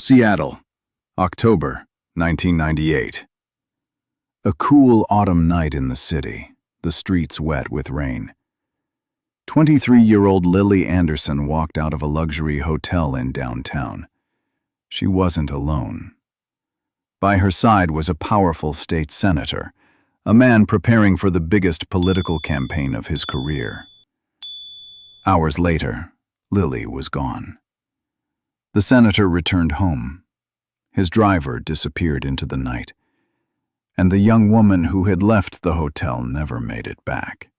Seattle, October 1998. A cool autumn night in the city, the streets wet with rain. 23-year-old Lily Anderson walked out of a luxury hotel in downtown. She wasn't alone. By her side was a powerful state senator, a man preparing for the biggest political campaign of his career. Hours later, Lily was gone. The senator returned home. His driver disappeared into the night, and the young woman who had left the hotel never made it back.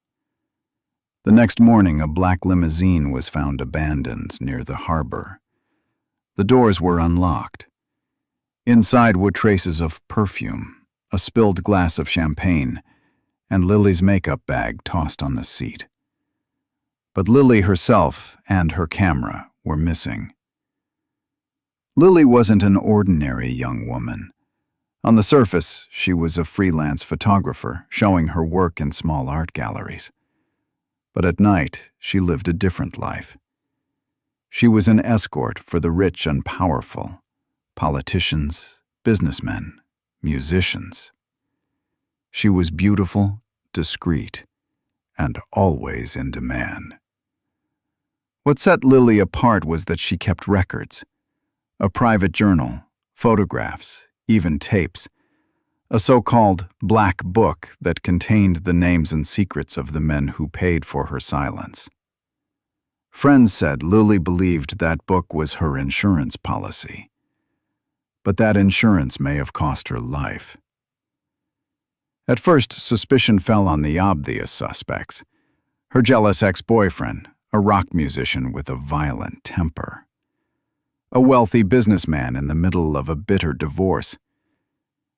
The next morning, a black limousine was found abandoned near the harbor. The doors were unlocked. Inside were traces of perfume, a spilled glass of champagne, and Lily's makeup bag tossed on the seat. But Lily herself and her camera were missing. Lily wasn't an ordinary young woman. On the surface, she was a freelance photographer, showing her work in small art galleries. But at night, she lived a different life. She was an escort for the rich and powerful, politicians, businessmen, musicians. She was beautiful, discreet, and always in demand. What set Lily apart was that she kept records. A private journal, photographs, even tapes. A so-called black book that contained the names and secrets of the men who paid for her silence. Friends said Lily believed that book was her insurance policy. But that insurance may have cost her life. At first, suspicion fell on the obvious suspects. Her jealous ex-boyfriend, a rock musician with a violent temper. A wealthy businessman in the middle of a bitter divorce.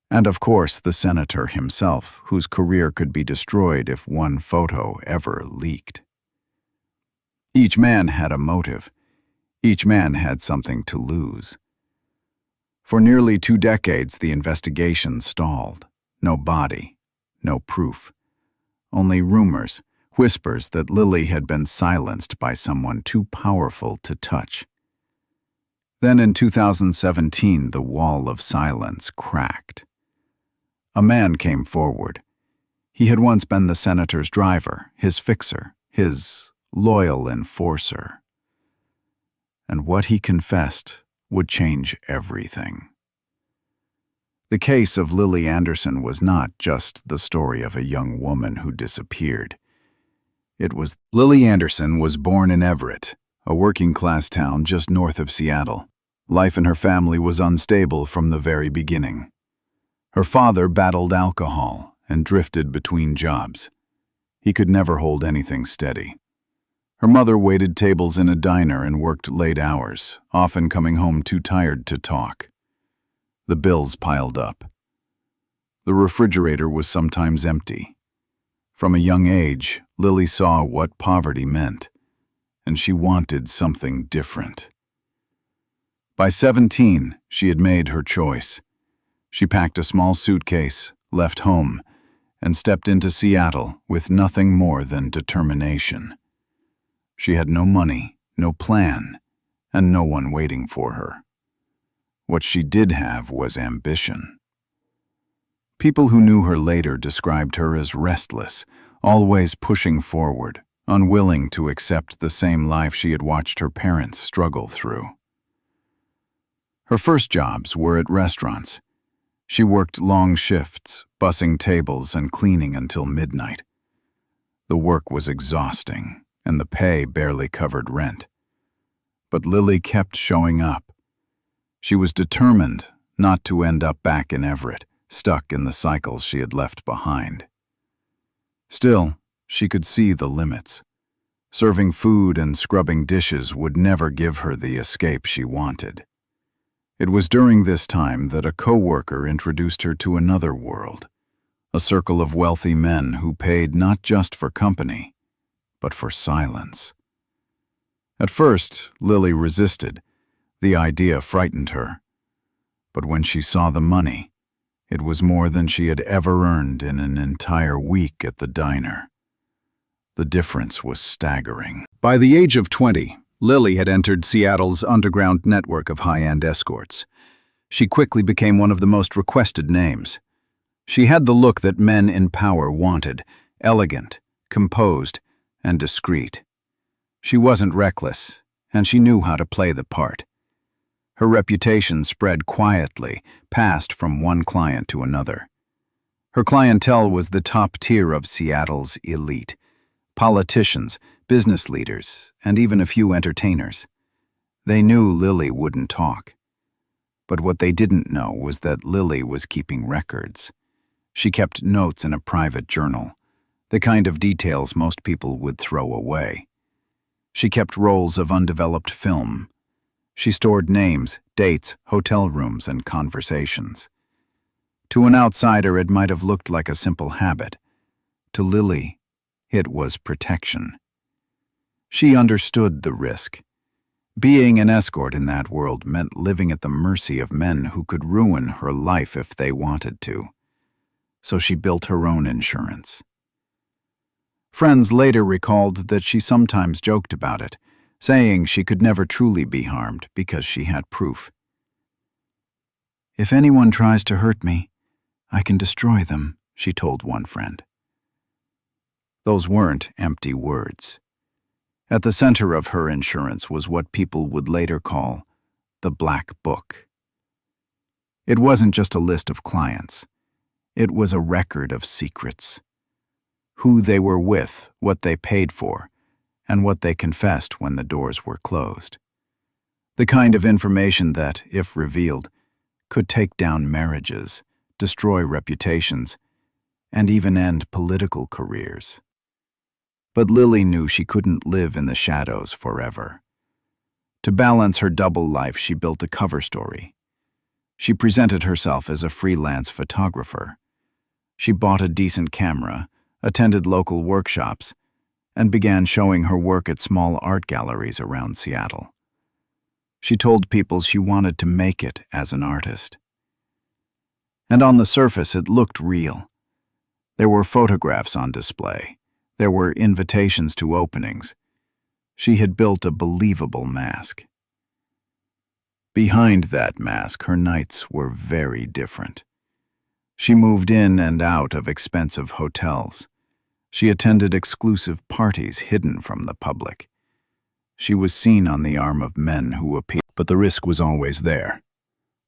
And of course, the senator himself, whose career could be destroyed if one photo ever leaked. Each man had a motive. Each man had something to lose. For nearly 2 decades, the investigation stalled. No body, no proof. Only rumors, whispers that Lily had been silenced by someone too powerful to touch. Then in 2017, the wall of silence cracked. A man came forward. He had once been the senator's driver, his fixer, his loyal enforcer. And what he confessed would change everything. The case of Lily Anderson was not just the story of a young woman who disappeared. Lily Anderson was born in Everett, a working-class town just north of Seattle. Life in her family was unstable from the very beginning. Her father battled alcohol and drifted between jobs. He could never hold anything steady. Her mother waited tables in a diner and worked late hours, often coming home too tired to talk. The bills piled up. The refrigerator was sometimes empty. From a young age, Lily saw what poverty meant, and she wanted something different. By 17, she had made her choice. She packed a small suitcase, left home, and stepped into Seattle with nothing more than determination. She had no money, no plan, and no one waiting for her. What she did have was ambition. People who knew her later described her as restless, always pushing forward, unwilling to accept the same life she had watched her parents struggle through. Her first jobs were at restaurants. She worked long shifts, bussing tables and cleaning until midnight. The work was exhausting, and the pay barely covered rent. But Lily kept showing up. She was determined not to end up back in Everett, stuck in the cycles she had left behind. Still, she could see the limits. Serving food and scrubbing dishes would never give her the escape she wanted. It was during this time that a coworker introduced her to another world, a circle of wealthy men who paid not just for company, but for silence. At first, Lily resisted. The idea frightened her. But when she saw the money, it was more than she had ever earned in an entire week at the diner. The difference was staggering. By the age of 20, Lily had entered Seattle's underground network of high-end escorts. She quickly became one of the most requested names. She had the look that men in power wanted: elegant, composed, and discreet. She wasn't reckless, and she knew how to play the part. Her reputation spread quietly, passed from one client to another. Her clientele was the top tier of Seattle's elite: politicians, business leaders, and even a few entertainers. They knew Lily wouldn't talk. But what they didn't know was that Lily was keeping records. She kept notes in a private journal, the kind of details most people would throw away. She kept rolls of undeveloped film. She stored names, dates, hotel rooms, and conversations. To an outsider, it might have looked like a simple habit. To Lily, it was protection. She understood the risk. Being an escort in that world meant living at the mercy of men who could ruin her life if they wanted to. So she built her own insurance. Friends later recalled that she sometimes joked about it, saying she could never truly be harmed because she had proof. "If anyone tries to hurt me, I can destroy them," she told one friend. Those weren't empty words. At the center of her insurance was what people would later call the Black Book. It wasn't just a list of clients. It was a record of secrets. Who they were with, what they paid for, and what they confessed when the doors were closed. The kind of information that, if revealed, could take down marriages, destroy reputations, and even end political careers. But Lily knew she couldn't live in the shadows forever. To balance her double life, she built a cover story. She presented herself as a freelance photographer. She bought a decent camera, attended local workshops, and began showing her work at small art galleries around Seattle. She told people she wanted to make it as an artist. And on the surface, it looked real. There were photographs on display. There were invitations to openings. She had built a believable mask. Behind that mask, her nights were very different. She moved in and out of expensive hotels. She attended exclusive parties hidden from the public. She was seen on the arm of men who appeared, but the risk was always there.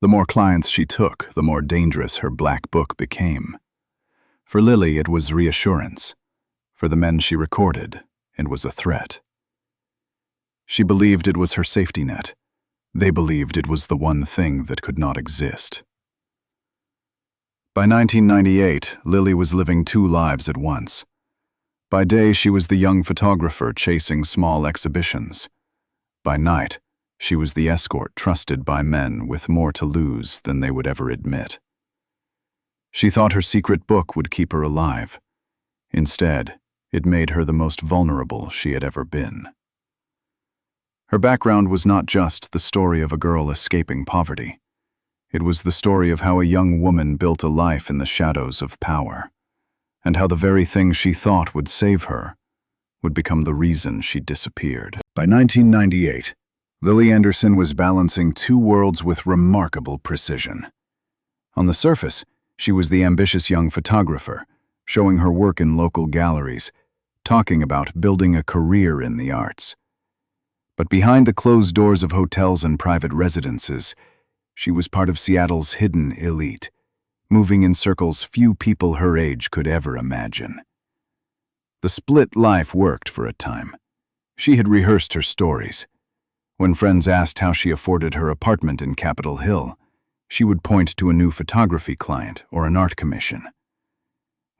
The more clients she took, the more dangerous her black book became. For Lily, it was reassurance. For the men she recorded, it was a threat. She believed it was her safety net. They believed it was the one thing that could not exist. By 1998, Lily was living two lives at once. By day, she was the young photographer chasing small exhibitions. By night, she was the escort trusted by men with more to lose than they would ever admit. She thought her secret book would keep her alive. Instead, it made her the most vulnerable she had ever been. Her background was not just the story of a girl escaping poverty. It was the story of how a young woman built a life in the shadows of power, and how the very thing she thought would save her would become the reason she disappeared. By 1998, Lily Anderson was balancing two worlds with remarkable precision. On the surface, she was the ambitious young photographer, showing her work in local galleries, talking about building a career in the arts. But behind the closed doors of hotels and private residences, she was part of Seattle's hidden elite, moving in circles few people her age could ever imagine. The split life worked for a time. She had rehearsed her stories. When friends asked how she afforded her apartment in Capitol Hill, she would point to a new photography client or an art commission.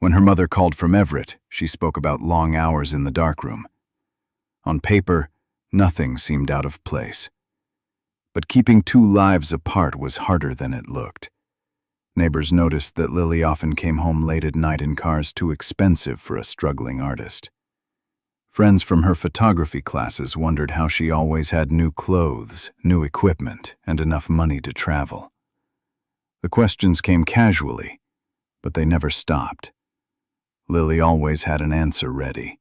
When her mother called from Everett, she spoke about long hours in the darkroom. On paper, nothing seemed out of place. But keeping two lives apart was harder than it looked. Neighbors noticed that Lily often came home late at night in cars too expensive for a struggling artist. Friends from her photography classes wondered how she always had new clothes, new equipment, and enough money to travel. The questions came casually, but they never stopped. Lily always had an answer ready.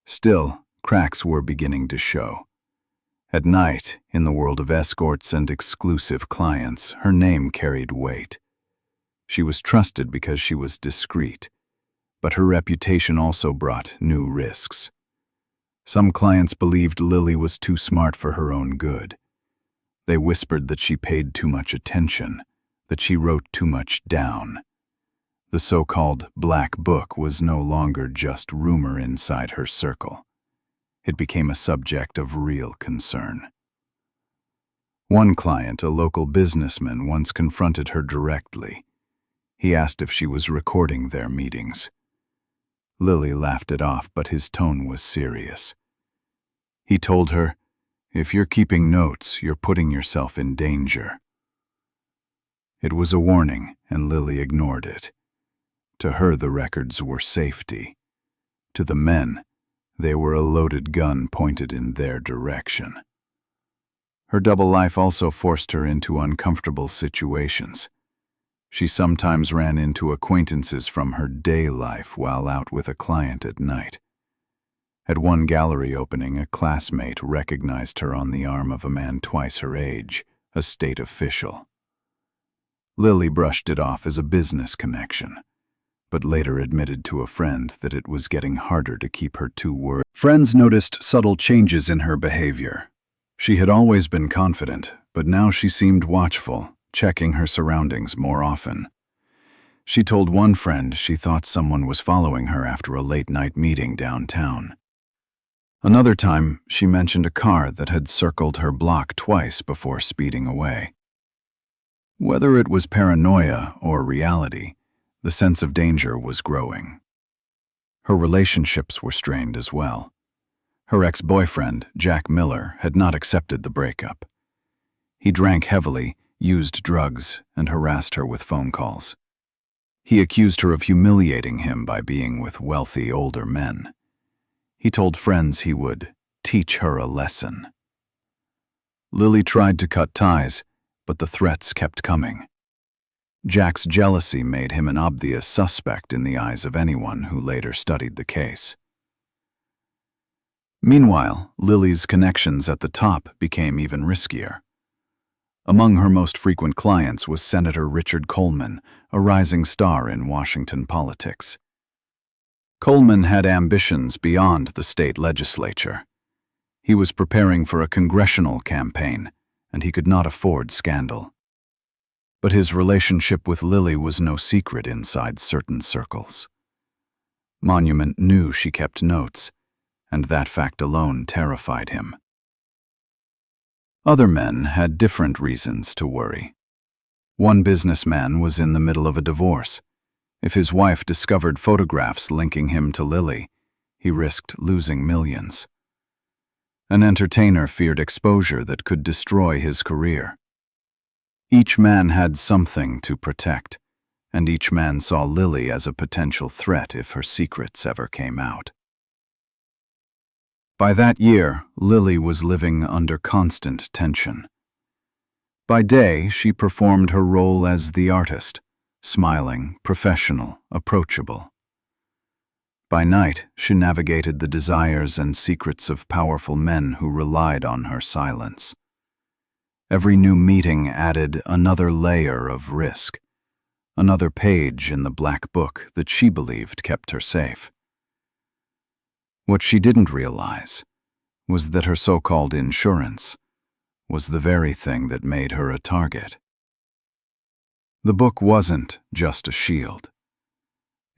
Still, cracks were beginning to show. At night, in the world of escorts and exclusive clients, her name carried weight. She was trusted because she was discreet, but her reputation also brought new risks. Some clients believed Lily was too smart for her own good. They whispered that she paid too much attention, that she wrote too much down. The so-called Black Book was no longer just rumor inside her circle. It became a subject of real concern. One client, a local businessman, once confronted her directly. He asked if she was recording their meetings. Lily laughed it off, but his tone was serious. He told her, "If you're keeping notes, you're putting yourself in danger." It was a warning, and Lily ignored it. To her, the records were safety. To the men, they were a loaded gun pointed in their direction. Her double life also forced her into uncomfortable situations. She sometimes ran into acquaintances from her day life while out with a client at night. At one gallery opening, a classmate recognized her on the arm of a man twice her age, a state official. Lily brushed it off as a business connection, but later admitted to a friend that it was getting harder to keep her two words. Friends noticed subtle changes in her behavior. She had always been confident, but now she seemed watchful, checking her surroundings more often. She told one friend she thought someone was following her after a late-night meeting downtown. Another time, she mentioned a car that had circled her block twice before speeding away. Whether it was paranoia or reality, the sense of danger was growing. Her relationships were strained as well. Her ex-boyfriend, Jack Miller, had not accepted the breakup. He drank heavily, used drugs, and harassed her with phone calls. He accused her of humiliating him by being with wealthy older men. He told friends he would teach her a lesson. Lily tried to cut ties, but the threats kept coming. Jack's jealousy made him an obvious suspect in the eyes of anyone who later studied the case. Meanwhile, Lily's connections at the top became even riskier. Among her most frequent clients was Senator Richard Coleman, a rising star in Washington politics. Coleman had ambitions beyond the state legislature. He was preparing for a congressional campaign, and he could not afford scandal. But his relationship with Lily was no secret inside certain circles. Monument knew she kept notes, and that fact alone terrified him. Other men had different reasons to worry. One businessman was in the middle of a divorce. If his wife discovered photographs linking him to Lily, he risked losing millions. An entertainer feared exposure that could destroy his career. Each man had something to protect, and each man saw Lily as a potential threat if her secrets ever came out. By that year, Lily was living under constant tension. By day, she performed her role as the artist, smiling, professional, approachable. By night, she navigated the desires and secrets of powerful men who relied on her silence. Every new meeting added another layer of risk, another page in the black book that she believed kept her safe. What she didn't realize was that her so-called insurance was the very thing that made her a target. The book wasn't just a shield.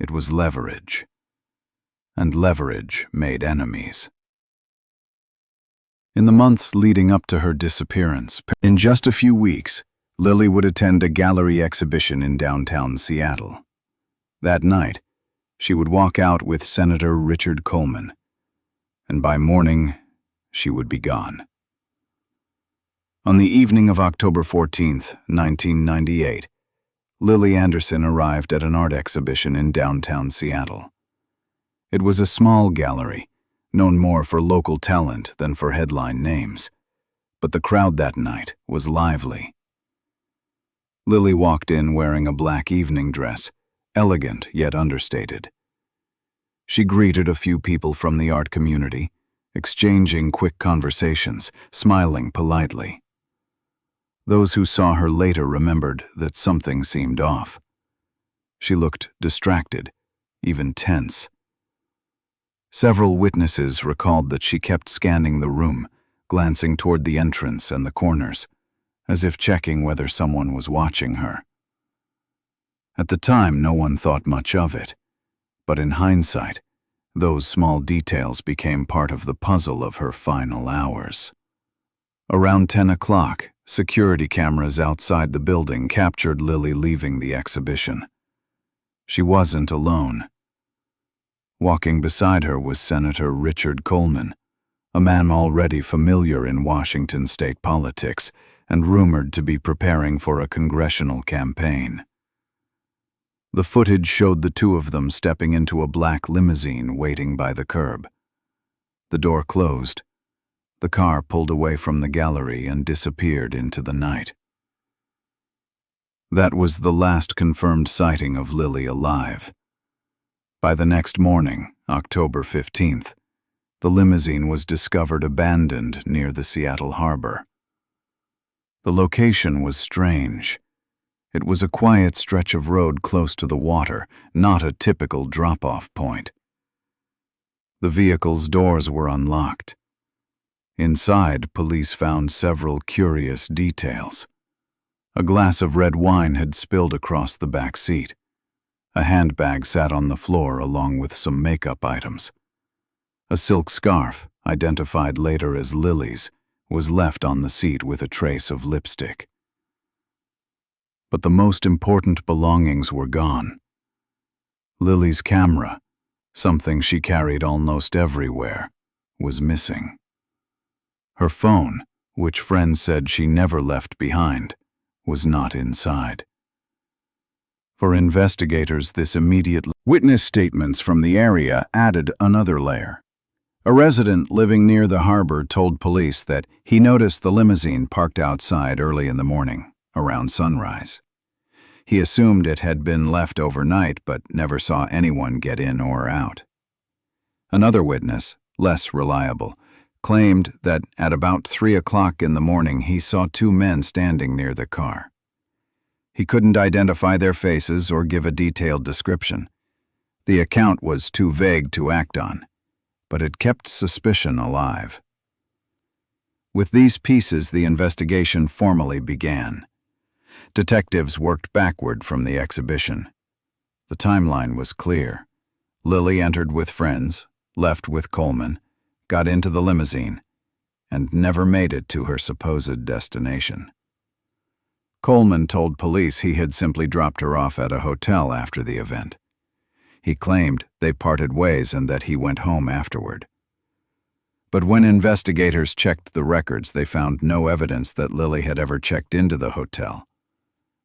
It was leverage. And leverage made enemies. In the months leading up to her disappearance, in just a few weeks, Lily would attend a gallery exhibition in downtown Seattle. That night, she would walk out with Senator Richard Coleman, and by morning, she would be gone. On the evening of October 14, 1998, Lily Anderson arrived at an art exhibition in downtown Seattle. It was a small gallery, known more for local talent than for headline names, but the crowd that night was lively. Lily walked in wearing a black evening dress, elegant yet understated. She greeted a few people from the art community, exchanging quick conversations, smiling politely. Those who saw her later remembered that something seemed off. She looked distracted, even tense. Several witnesses recalled that she kept scanning the room, glancing toward the entrance and the corners, as if checking whether someone was watching her. At the time, no one thought much of it, but in hindsight, those small details became part of the puzzle of her final hours. Around 10 o'clock, security cameras outside the building captured Lily leaving the exhibition. She wasn't alone. Walking beside her was Senator Richard Coleman, a man already familiar in Washington state politics and rumored to be preparing for a congressional campaign. The footage showed the two of them stepping into a black limousine waiting by the curb. The door closed. The car pulled away from the gallery and disappeared into the night. That was the last confirmed sighting of Lily alive. By the next morning, October 15th, the limousine was discovered abandoned near the Seattle harbor. The location was strange. It was a quiet stretch of road close to the water, not a typical drop-off point. The vehicle's doors were unlocked. Inside, police found several curious details. A glass of red wine had spilled across the back seat. A handbag sat on the floor along with some makeup items. A silk scarf, identified later as Lily's, was left on the seat with a trace of lipstick. But the most important belongings were gone. Lily's camera, something she carried almost everywhere, was missing. Her phone, which friends said she never left behind, was not inside. For investigators, this immediate witness statements from the area added another layer. A resident living near the harbor told police that he noticed the limousine parked outside early in the morning, around sunrise. He assumed it had been left overnight but never saw anyone get in or out. Another witness, less reliable, claimed that at about 3 o'clock in the morning he saw two men standing near the car. He couldn't identify their faces or give a detailed description. The account was too vague to act on, but it kept suspicion alive. With these pieces, the investigation formally began. Detectives worked backward from the exhibition. The timeline was clear. Lily entered with friends, left with Coleman, got into the limousine, and never made it to her supposed destination. Coleman told police he had simply dropped her off at a hotel after the event. He claimed they parted ways and that he went home afterward. But when investigators checked the records, they found no evidence that Lily had ever checked into the hotel.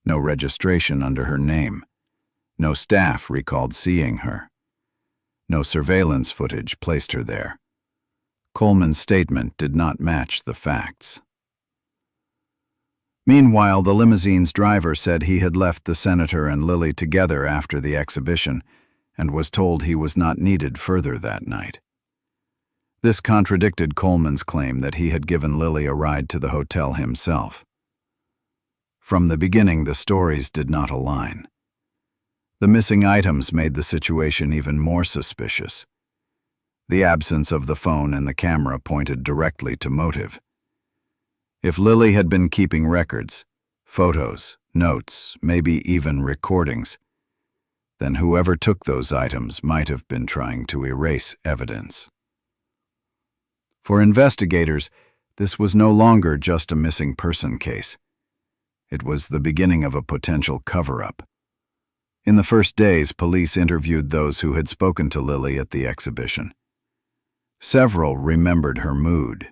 No registration under her name. No staff recalled seeing her. No surveillance footage placed her there. Coleman's statement did not match the facts. Meanwhile, the limousine's driver said he had left the senator and Lily together after the exhibition and was told he was not needed further that night. This contradicted Coleman's claim that he had given Lily a ride to the hotel himself. From the beginning, the stories did not align. The missing items made the situation even more suspicious. The absence of the phone and the camera pointed directly to motive. If Lily had been keeping records, photos, notes, maybe even recordings, then whoever took those items might have been trying to erase evidence. For investigators, this was no longer just a missing person case. It was the beginning of a potential cover-up. In the first days, police interviewed those who had spoken to Lily at the exhibition. Several remembered her mood.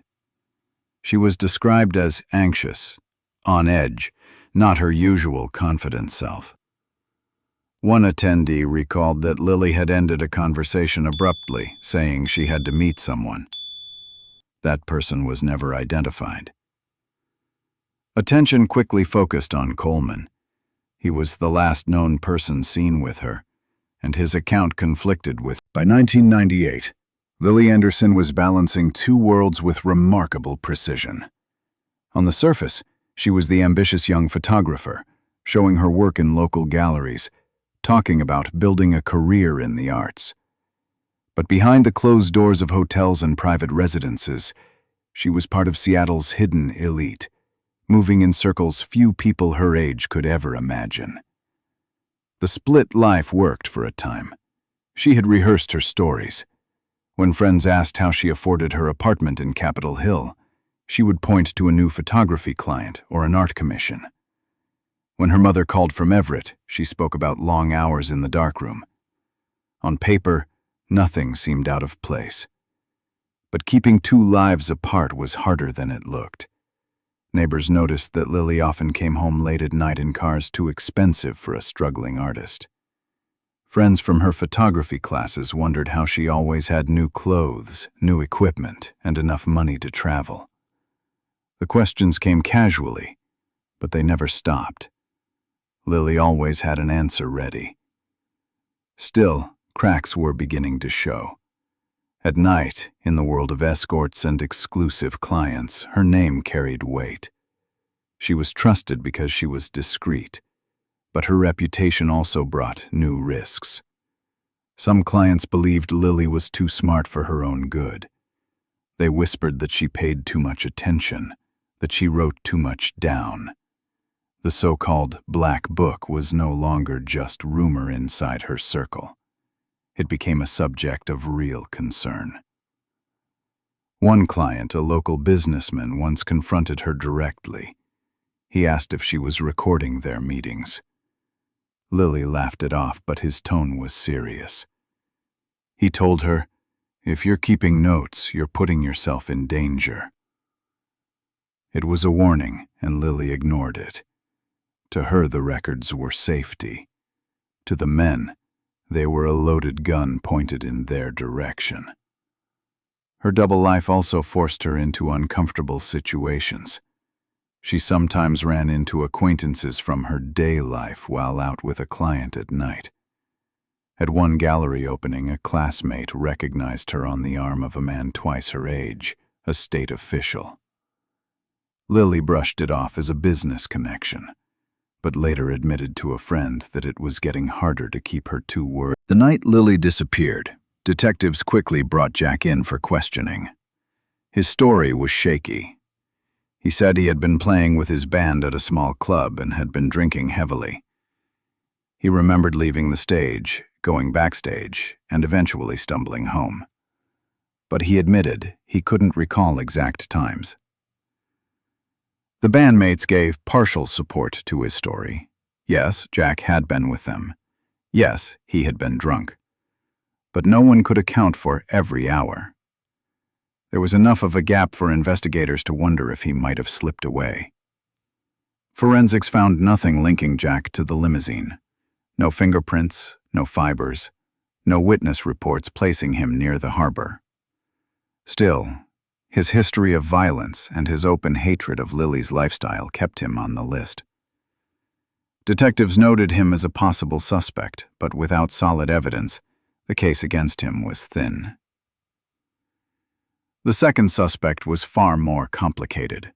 She was described as anxious, on edge, not her usual confident self. One attendee recalled that Lily had ended a conversation abruptly, saying she had to meet someone. That person was never identified. Attention quickly focused on Coleman. He was the last known person seen with her, and his account conflicted with. By 1998, Lily Anderson was balancing two worlds with remarkable precision. On the surface, she was the ambitious young photographer, showing her work in local galleries, talking about building a career in the arts. But behind the closed doors of hotels and private residences, she was part of Seattle's hidden elite, moving in circles few people her age could ever imagine. The split life worked for a time. She had rehearsed her stories. When friends asked how she afforded her apartment in Capitol Hill, she would point to a new photography client or an art commission. When her mother called from Everett, she spoke about long hours in the darkroom. On paper, nothing seemed out of place. But keeping two lives apart was harder than it looked. Neighbors noticed that Lily often came home late at night in cars too expensive for a struggling artist. Friends from her photography classes wondered how she always had new clothes, new equipment, and enough money to travel. The questions came casually, but they never stopped. Lily always had an answer ready. Still, cracks were beginning to show. At night, in the world of escorts and exclusive clients, her name carried weight. She was trusted because she was discreet, but her reputation also brought new risks. Some clients believed Lily was too smart for her own good. They whispered that she paid too much attention, that she wrote too much down. The so-called Black Book was no longer just rumor inside her circle. It became a subject of real concern. One client, a local businessman, once confronted her directly. He asked if she was recording their meetings. Lily laughed it off, but his tone was serious. He told her, "If you're keeping notes, you're putting yourself in danger." It was a warning, and Lily ignored it. To her, the records were safety. To the men, they were a loaded gun pointed in their direction. Her double life also forced her into uncomfortable situations. She sometimes ran into acquaintances from her day life while out with a client at night. At one gallery opening, a classmate recognized her on the arm of a man twice her age, a state official. Lily brushed it off as a business connection, but later admitted to a friend that it was getting harder to keep her two words. The night Lily disappeared, detectives quickly brought Jack in for questioning. His story was shaky. He said he had been playing with his band at a small club and had been drinking heavily. He remembered leaving the stage, going backstage, and eventually stumbling home. But he admitted he couldn't recall exact times. The bandmates gave partial support to his story. Yes, Jack had been with them. Yes, he had been drunk. But no one could account for every hour. There was enough of a gap for investigators to wonder if he might have slipped away. Forensics found nothing linking Jack to the limousine. No fingerprints, no fibers, no witness reports placing him near the harbor. Still, his history of violence and his open hatred of Lily's lifestyle kept him on the list. Detectives noted him as a possible suspect, but without solid evidence, the case against him was thin. The second suspect was far more complicated.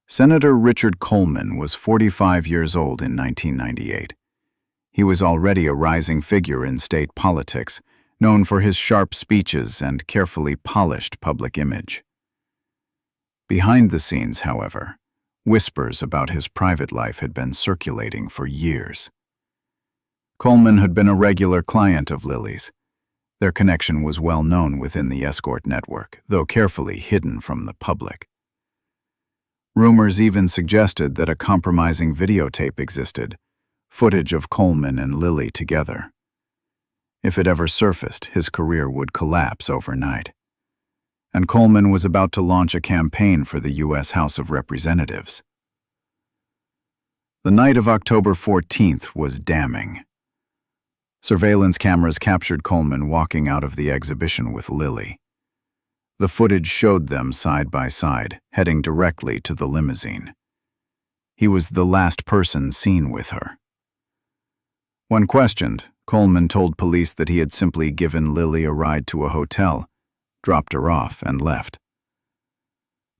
Senator Richard Coleman was 45 years old in 1998. He was already a rising figure in state politics, known for his sharp speeches and carefully polished public image. Behind the scenes, however, whispers about his private life had been circulating for years. Coleman had been a regular client of Lily's. Their connection was well known within the escort network, though carefully hidden from the public. Rumors even suggested that a compromising videotape existed, footage of Coleman and Lily together. If it ever surfaced, his career would collapse overnight. And Coleman was about to launch a campaign for the U.S. House of Representatives. The night of October 14th was damning. Surveillance cameras captured Coleman walking out of the exhibition with Lily. The footage showed them side by side, heading directly to the limousine. He was the last person seen with her. When questioned, Coleman told police that he had simply given Lily a ride to a hotel, dropped her off, and left.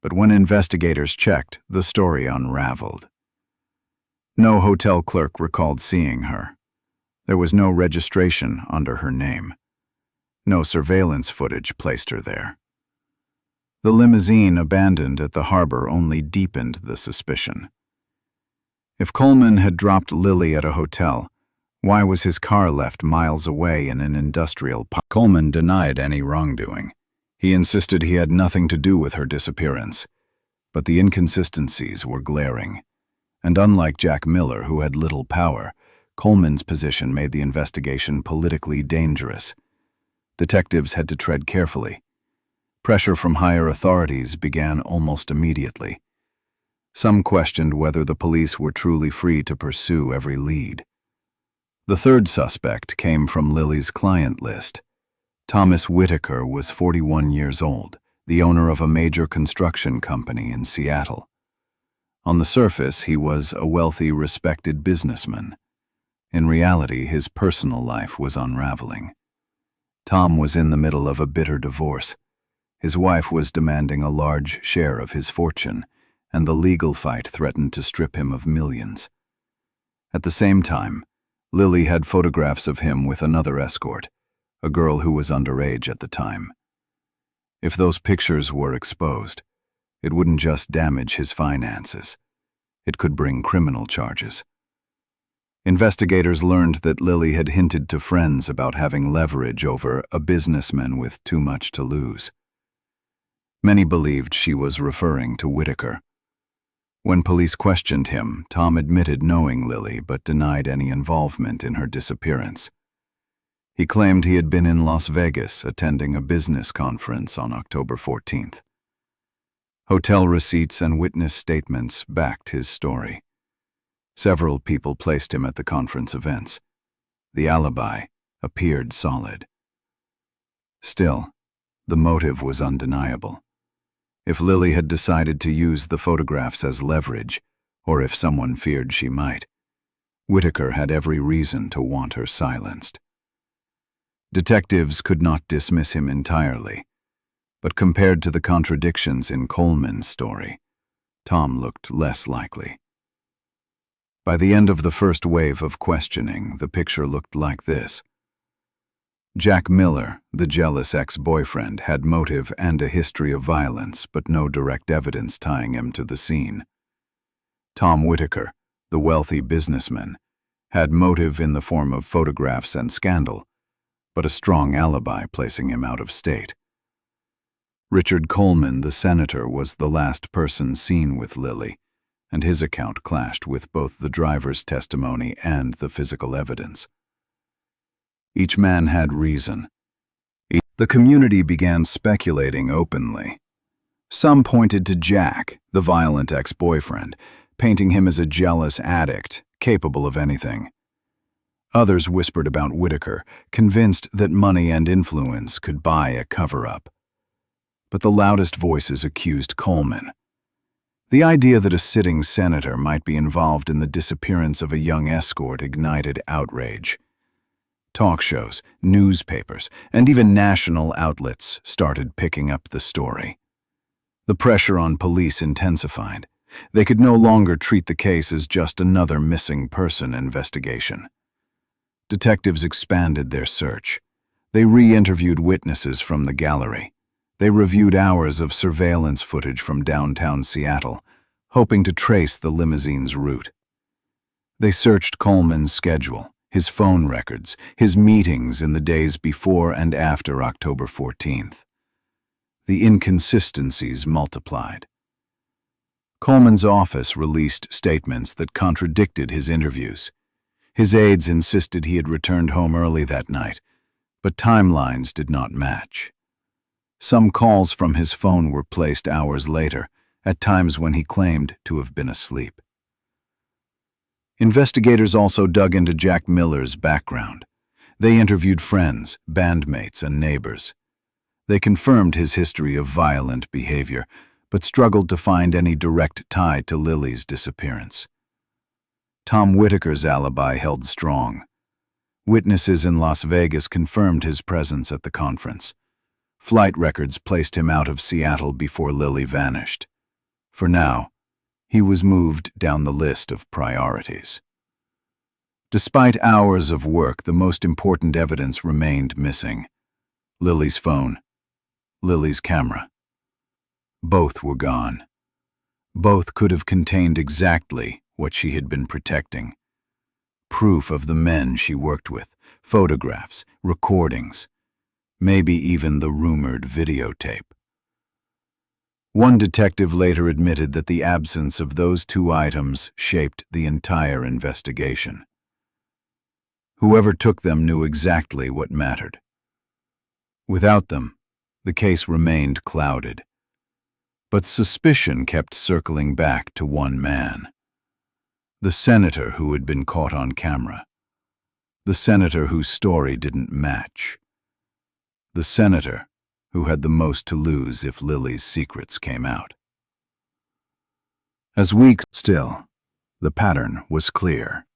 But when investigators checked, the story unraveled. No hotel clerk recalled seeing her. There was no registration under her name. No surveillance footage placed her there. The limousine abandoned at the harbor only deepened the suspicion. If Coleman had dropped Lily at a hotel, why was his car left miles away in an industrial park? Coleman denied any wrongdoing. He insisted he had nothing to do with her disappearance. But the inconsistencies were glaring. And unlike Jack Miller, who had little power, Coleman's position made the investigation politically dangerous. Detectives had to tread carefully. Pressure from higher authorities began almost immediately. Some questioned whether the police were truly free to pursue every lead. The third suspect came from Lily's client list. Thomas Whitaker was 41 years old, the owner of a major construction company in Seattle. On the surface, he was a wealthy, respected businessman. In reality, his personal life was unraveling. Tom was in the middle of a bitter divorce. His wife was demanding a large share of his fortune, and the legal fight threatened to strip him of millions. At the same time, Lily had photographs of him with another escort, a girl who was underage at the time. If those pictures were exposed, it wouldn't just damage his finances. It could bring criminal charges. Investigators learned that Lily had hinted to friends about having leverage over a businessman with too much to lose. Many believed she was referring to Whitaker. When police questioned him, Tom admitted knowing Lily but denied any involvement in her disappearance. He claimed he had been in Las Vegas attending a business conference on October 14th. Hotel receipts and witness statements backed his story. Several people placed him at the conference events. The alibi appeared solid. Still, the motive was undeniable. If Lily had decided to use the photographs as leverage, or if someone feared she might, Whitaker had every reason to want her silenced. Detectives could not dismiss him entirely, but compared to the contradictions in Coleman's story, Tom looked less likely. By the end of the first wave of questioning, the picture looked like this. Jack Miller, the jealous ex-boyfriend, had motive and a history of violence, but no direct evidence tying him to the scene. Tom Whitaker, the wealthy businessman, had motive in the form of photographs and scandal, but a strong alibi placing him out of state. Richard Coleman, the senator, was the last person seen with Lily, and his account clashed with both the driver's testimony and the physical evidence. Each man had reason. The community began speculating openly. Some pointed to Jack, the violent ex-boyfriend, painting him as a jealous addict, capable of anything. Others whispered about Whitaker, convinced that money and influence could buy a cover-up. But the loudest voices accused Coleman. The idea that a sitting senator might be involved in the disappearance of a young escort ignited outrage. Talk shows, newspapers, and even national outlets started picking up the story. The pressure on police intensified. They could no longer treat the case as just another missing person investigation. Detectives expanded their search. They re-interviewed witnesses from the gallery. They reviewed hours of surveillance footage from downtown Seattle, hoping to trace the limousine's route. They searched Coleman's schedule, his phone records, his meetings in the days before and after October 14th. The inconsistencies multiplied. Coleman's office released statements that contradicted his interviews. His aides insisted he had returned home early that night, but timelines did not match. Some calls from his phone were placed hours later, at times when he claimed to have been asleep. Investigators also dug into Jack Miller's background. They interviewed friends, bandmates, and neighbors. They confirmed his history of violent behavior, but struggled to find any direct tie to Lily's disappearance. Tom Whitaker's alibi held strong. Witnesses in Las Vegas confirmed his presence at the conference. Flight records placed him out of Seattle before Lily vanished. For now, he was moved down the list of priorities. Despite hours of work, the most important evidence remained missing. Lily's phone, Lily's camera. Both were gone. Both could have contained exactly what she had been protecting. Proof of the men she worked with, photographs, recordings, maybe even the rumored videotape. One detective later admitted that the absence of those two items shaped the entire investigation. Whoever took them knew exactly what mattered. Without them, the case remained clouded. But suspicion kept circling back to one man. The senator who had been caught on camera. The senator whose story didn't match. The senator who had the most to lose if Lily's secrets came out. As weeks still, the pattern was clear.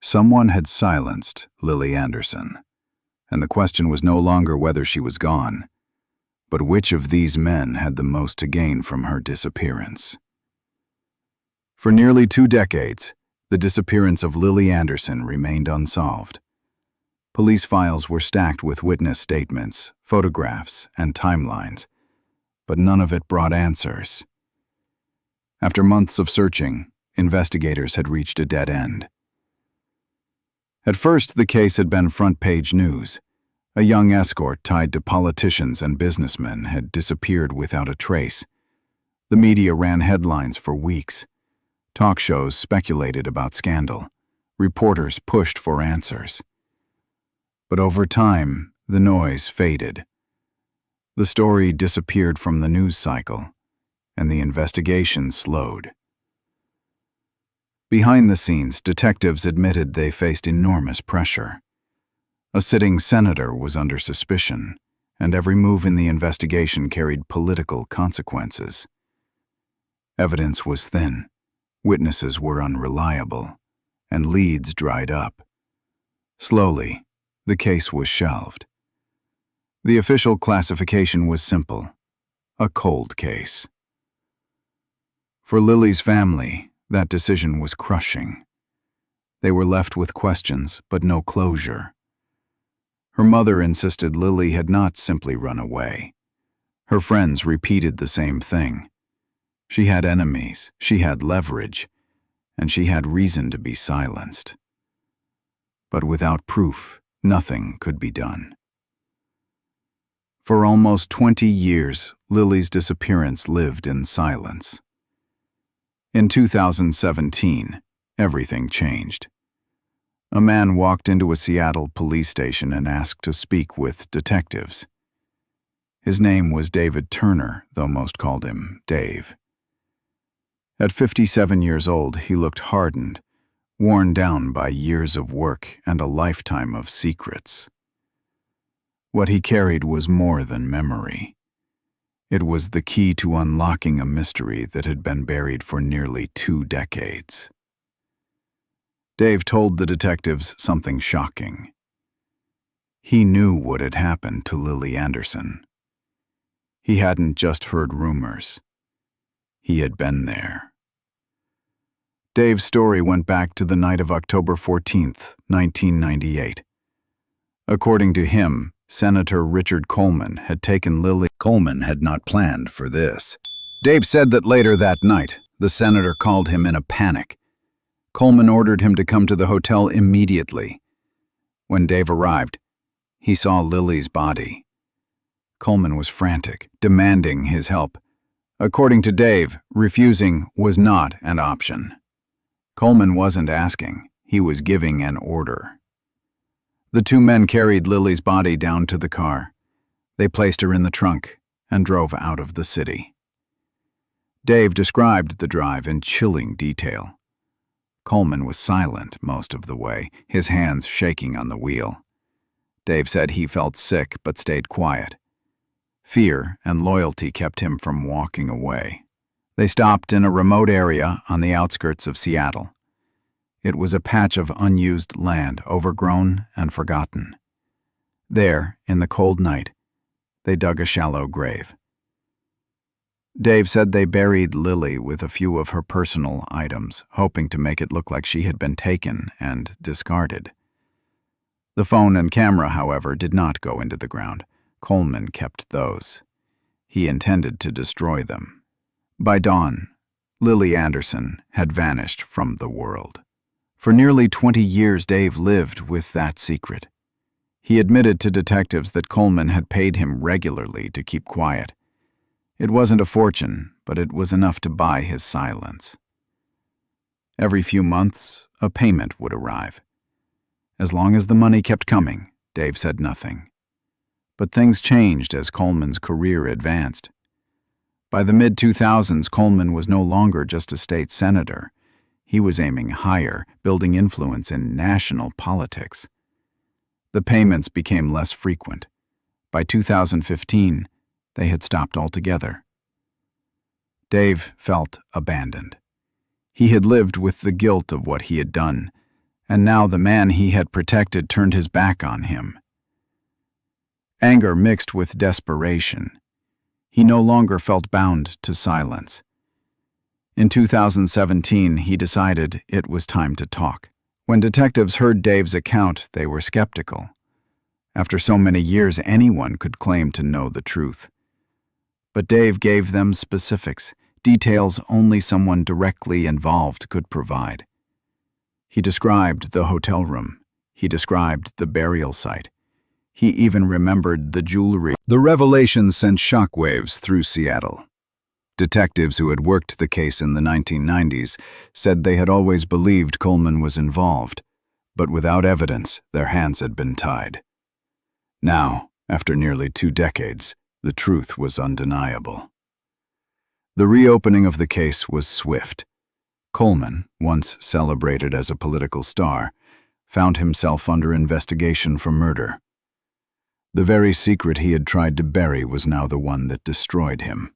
Someone had silenced Lily Anderson, and the question was no longer whether she was gone, but which of these men had the most to gain from her disappearance. For nearly 2 decades, the disappearance of Lily Anderson remained unsolved. Police files were stacked with witness statements, photographs, and timelines, but none of it brought answers. After months of searching, investigators had reached a dead end. At first, the case had been front-page news. A young escort tied to politicians and businessmen had disappeared without a trace. The media ran headlines for weeks. Talk shows speculated about scandal. Reporters pushed for answers. But over time, the noise faded. The story disappeared from the news cycle, and the investigation slowed. Behind the scenes, detectives admitted they faced enormous pressure. A sitting senator was under suspicion, and every move in the investigation carried political consequences. Evidence was thin, witnesses were unreliable, and leads dried up. Slowly, the case was shelved. The official classification was simple: a cold case. For Lily's family, that decision was crushing. They were left with questions, but no closure. Her mother insisted Lily had not simply run away. Her friends repeated the same thing. She had enemies, she had leverage, and she had reason to be silenced. But without proof, nothing could be done. For almost 20 years, Lily's disappearance lived in silence. In 2017, everything changed. A man walked into a Seattle police station and asked to speak with detectives. His name was David Turner, though most called him Dave. At 57 years old, he looked hardened, worn down by years of work and a lifetime of secrets. What he carried was more than memory. It was the key to unlocking a mystery that had been buried for nearly 2 decades. Dave told the detectives something shocking. He knew what had happened to Lily Anderson. He hadn't just heard rumors. He had been there. Dave's story went back to the night of October 14, 1998. According to him, Senator Richard Coleman had taken Lily. Coleman had not planned for this. Dave said that later that night, the senator called him in a panic. Coleman ordered him to come to the hotel immediately. When Dave arrived, he saw Lily's body. Coleman was frantic, demanding his help. According to Dave, refusing was not an option. Coleman wasn't asking, he was giving an order. The 2 men carried Lily's body down to the car. They placed her in the trunk and drove out of the city. Dave described the drive in chilling detail. Coleman was silent most of the way, his hands shaking on the wheel. Dave said he felt sick but stayed quiet. Fear and loyalty kept him from walking away. They stopped in a remote area on the outskirts of Seattle. It was a patch of unused land, overgrown and forgotten. There, in the cold night, they dug a shallow grave. Dave said they buried Lily with a few of her personal items, hoping to make it look like she had been taken and discarded. The phone and camera, however, did not go into the ground. Coleman kept those. He intended to destroy them. By dawn, Lily Anderson had vanished from the world. For nearly 20 years, Dave lived with that secret. He admitted to detectives that Coleman had paid him regularly to keep quiet. It wasn't a fortune, but it was enough to buy his silence. Every few months, a payment would arrive. As long as the money kept coming, Dave said nothing. But things changed as Coleman's career advanced. By the mid-2000s, Coleman was no longer just a state senator. He was aiming higher, building influence in national politics. The payments became less frequent. By 2015, they had stopped altogether. Dave felt abandoned. He had lived with the guilt of what he had done, and now the man he had protected turned his back on him. Anger mixed with desperation. He no longer felt bound to silence. In 2017, he decided it was time to talk. When detectives heard Dave's account, they were skeptical. After so many years, anyone could claim to know the truth. But Dave gave them specifics, details only someone directly involved could provide. He described the hotel room. He described the burial site. He even remembered the jewelry. The revelation sent shockwaves through Seattle. Detectives who had worked the case in the 1990s said they had always believed Coleman was involved, but without evidence, their hands had been tied. Now, after nearly 2 decades, the truth was undeniable. The reopening of the case was swift. Coleman, once celebrated as a political star, found himself under investigation for murder. The very secret he had tried to bury was now the one that destroyed him.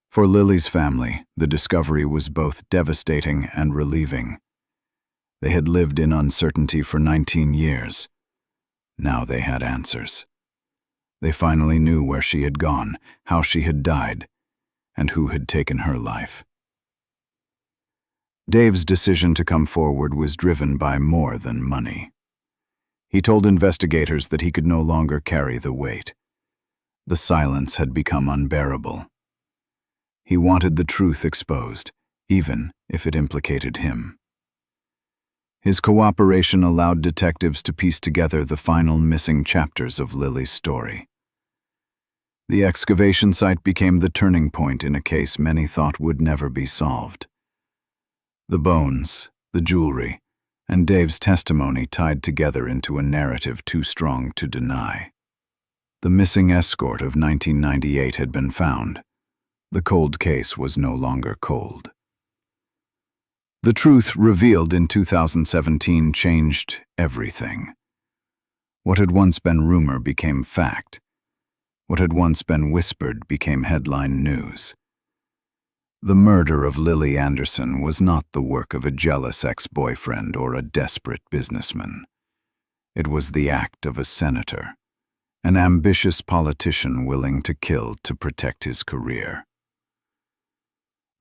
For Lily's family, the discovery was both devastating and relieving. They had lived in uncertainty for 19 years. Now they had answers. They finally knew where she had gone, how she had died, and who had taken her life. Dave's decision to come forward was driven by more than money. He told investigators that he could no longer carry the weight. The silence had become unbearable. He wanted the truth exposed, even if it implicated him. His cooperation allowed detectives to piece together the final missing chapters of Lily's story. The excavation site became the turning point in a case many thought would never be solved. The bones, the jewelry, and Dave's testimony tied together into a narrative too strong to deny. The missing escort of 1998 had been found. The cold case was no longer cold. The truth revealed in 2017 changed everything. What had once been rumor became fact. What had once been whispered became headline news. The murder of Lily Anderson was not the work of a jealous ex-boyfriend or a desperate businessman. It was the act of a senator, an ambitious politician willing to kill to protect his career.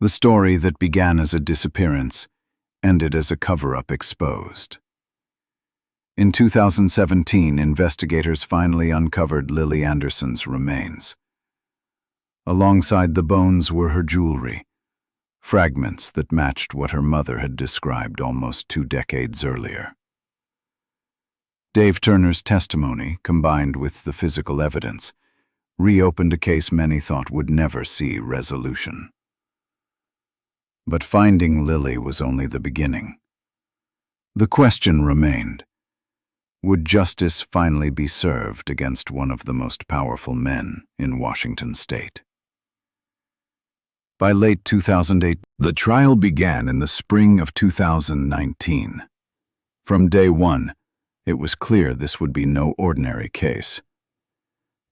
The story that began as a disappearance ended as a cover-up exposed. In 2017, investigators finally uncovered Lily Anderson's remains. Alongside the bones were her jewelry, fragments that matched what her mother had described almost 2 decades earlier. Dave Turner's testimony, combined with the physical evidence, reopened a case many thought would never see resolution. But finding Lily was only the beginning. The question remained: would justice finally be served against one of the most powerful men in Washington state? By late 2008, the trial began in the spring of 2019. From day one, it was clear this would be no ordinary case.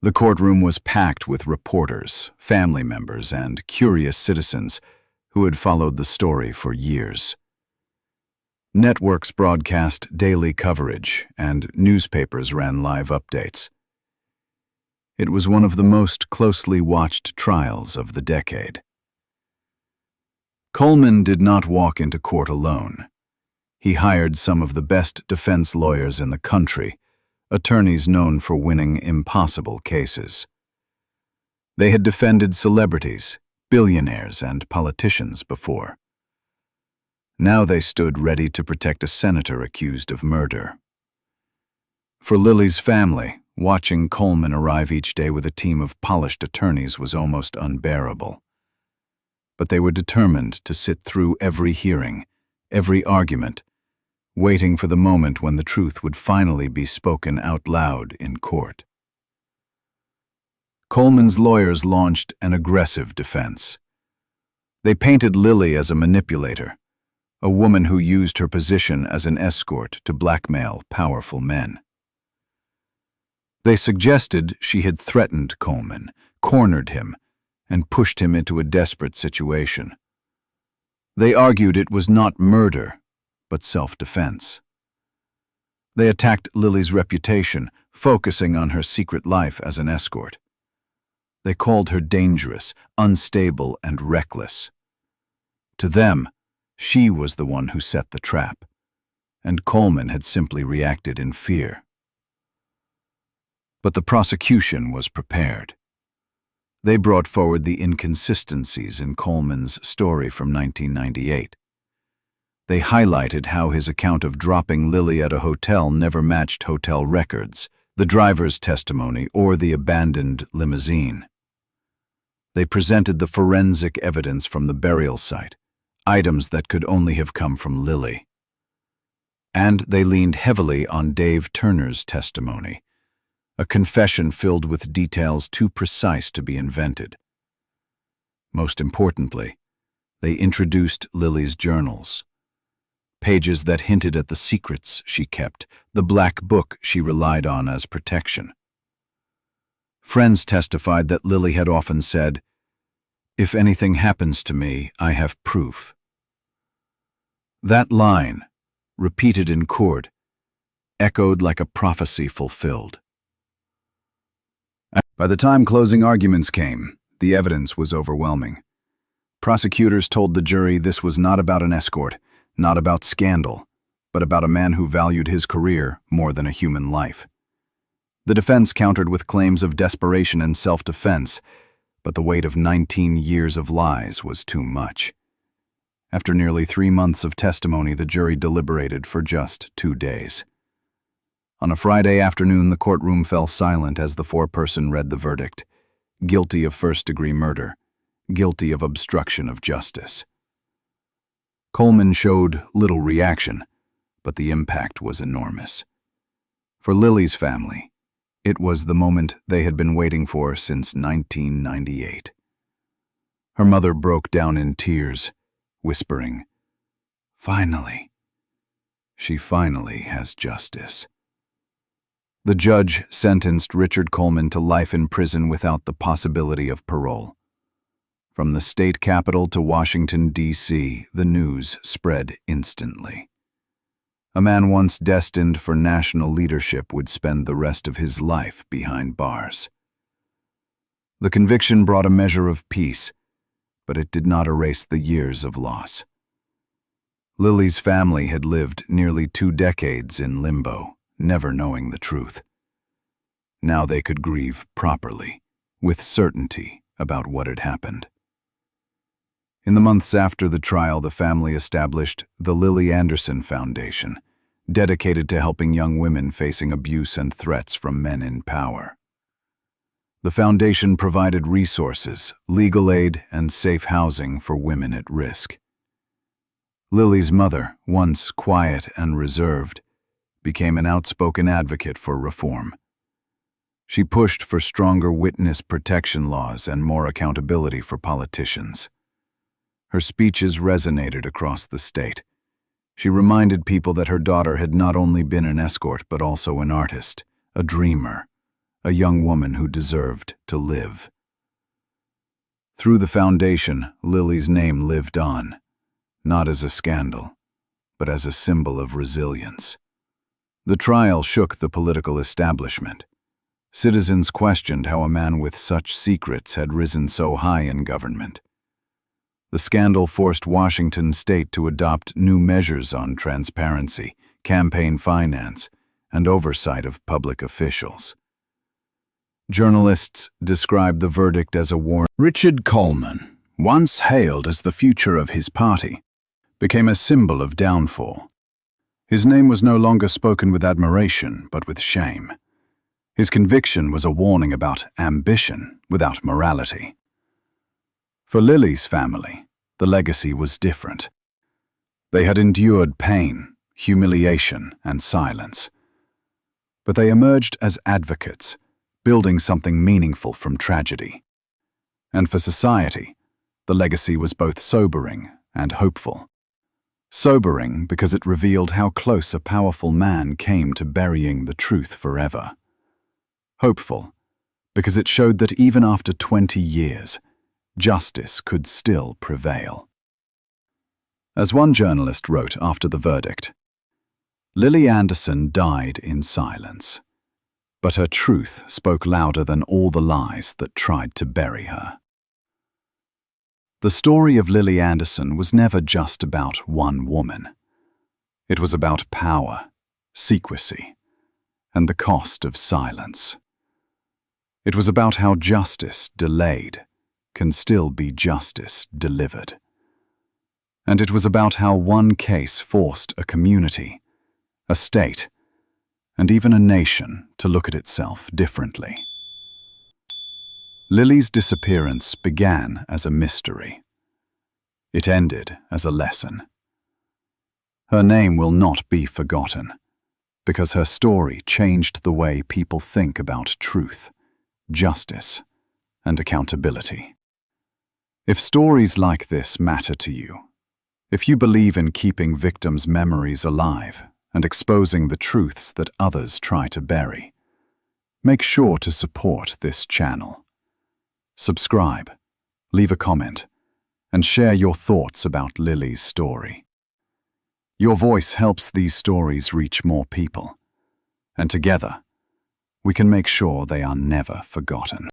The courtroom was packed with reporters, family members, and curious citizens who had followed the story for years. Networks broadcast daily coverage, and newspapers ran live updates. It was one of the most closely watched trials of the decade. Coleman did not walk into court alone. He hired some of the best defense lawyers in the country, attorneys known for winning impossible cases. They had defended celebrities, billionaires, and politicians before. Now they stood ready to protect a senator accused of murder. For Lily's family, watching Coleman arrive each day with a team of polished attorneys was almost unbearable. But they were determined to sit through every hearing, every argument, waiting for the moment when the truth would finally be spoken out loud in court. Coleman's lawyers launched an aggressive defense. They painted Lily as a manipulator, a woman who used her position as an escort to blackmail powerful men. They suggested she had threatened Coleman, cornered him, and pushed him into a desperate situation. They argued it was not murder, but self-defense. They attacked Lily's reputation, focusing on her secret life as an escort. They called her dangerous, unstable, and reckless. To them, she was the one who set the trap, and Coleman had simply reacted in fear. But the prosecution was prepared. They brought forward the inconsistencies in Coleman's story from 1998. They highlighted how his account of dropping Lily at a hotel never matched hotel records, the driver's testimony, or the abandoned limousine. They presented the forensic evidence from the burial site, items that could only have come from Lily. And they leaned heavily on Dave Turner's testimony, a confession filled with details too precise to be invented. Most importantly, they introduced Lily's journals, pages that hinted at the secrets she kept, the black book she relied on as protection. Friends testified that Lily had often said, "If anything happens to me, I have proof." That line, repeated in court, echoed like a prophecy fulfilled. By the time closing arguments came, the evidence was overwhelming. Prosecutors told the jury this was not about an escort, not about scandal, but about a man who valued his career more than a human life. The defense countered with claims of desperation and self-defense, but the weight of 19 years of lies was too much. After nearly 3 months of testimony, the jury deliberated for just 2 days. On a Friday afternoon, the courtroom fell silent as the foreperson read the verdict: guilty of first-degree murder, guilty of obstruction of justice. Coleman showed little reaction, but the impact was enormous. For Lily's family, it was the moment they had been waiting for since 1998. Her mother broke down in tears, whispering, "Finally, she finally has justice." The judge sentenced Richard Coleman to life in prison without the possibility of parole. From the state capitol to Washington, D.C., the news spread instantly. A man once destined for national leadership would spend the rest of his life behind bars. The conviction brought a measure of peace, but it did not erase the years of loss. Lily's family had lived nearly 2 decades in limbo, never knowing the truth. Now they could grieve properly, with certainty about what had happened. In the months after the trial, the family established the Lily Anderson Foundation, dedicated to helping young women facing abuse and threats from men in power. The foundation provided resources, legal aid, and safe housing for women at risk. Lily's mother, once quiet and reserved, became an outspoken advocate for reform. She pushed for stronger witness protection laws and more accountability for politicians. Her speeches resonated across the state. She reminded people that her daughter had not only been an escort but also an artist, a dreamer, a young woman who deserved to live. Through the foundation, Lily's name lived on, not as a scandal, but as a symbol of resilience. The trial shook the political establishment. Citizens questioned how a man with such secrets had risen so high in government. The scandal forced Washington state to adopt new measures on transparency, campaign finance, and oversight of public officials. Journalists described the verdict as a warning. Richard Coleman, once hailed as the future of his party, became a symbol of downfall. His name was no longer spoken with admiration, but with shame. His conviction was a warning about ambition without morality. For Lily's family, the legacy was different. They had endured pain, humiliation, and silence. But they emerged as advocates, building something meaningful from tragedy. And for society, the legacy was both sobering and hopeful. Sobering because it revealed how close a powerful man came to burying the truth forever. Hopeful because it showed that even after 20 years, justice could still prevail. As one journalist wrote after the verdict, Lily Anderson died in silence, but her truth spoke louder than all the lies that tried to bury her. The story of Lily Anderson was never just about one woman. It was about power, secrecy, and the cost of silence. It was about how justice delayed can still be justice delivered. And it was about how one case forced a community, a state, and even a nation to look at itself differently. Lily's disappearance began as a mystery. It ended as a lesson. Her name will not be forgotten, because her story changed the way people think about truth, justice, and accountability. If stories like this matter to you, if you believe in keeping victims' memories alive and exposing the truths that others try to bury, make sure to support this channel. Subscribe, leave a comment, and share your thoughts about Lily's story. Your voice helps these stories reach more people, and together, we can make sure they are never forgotten.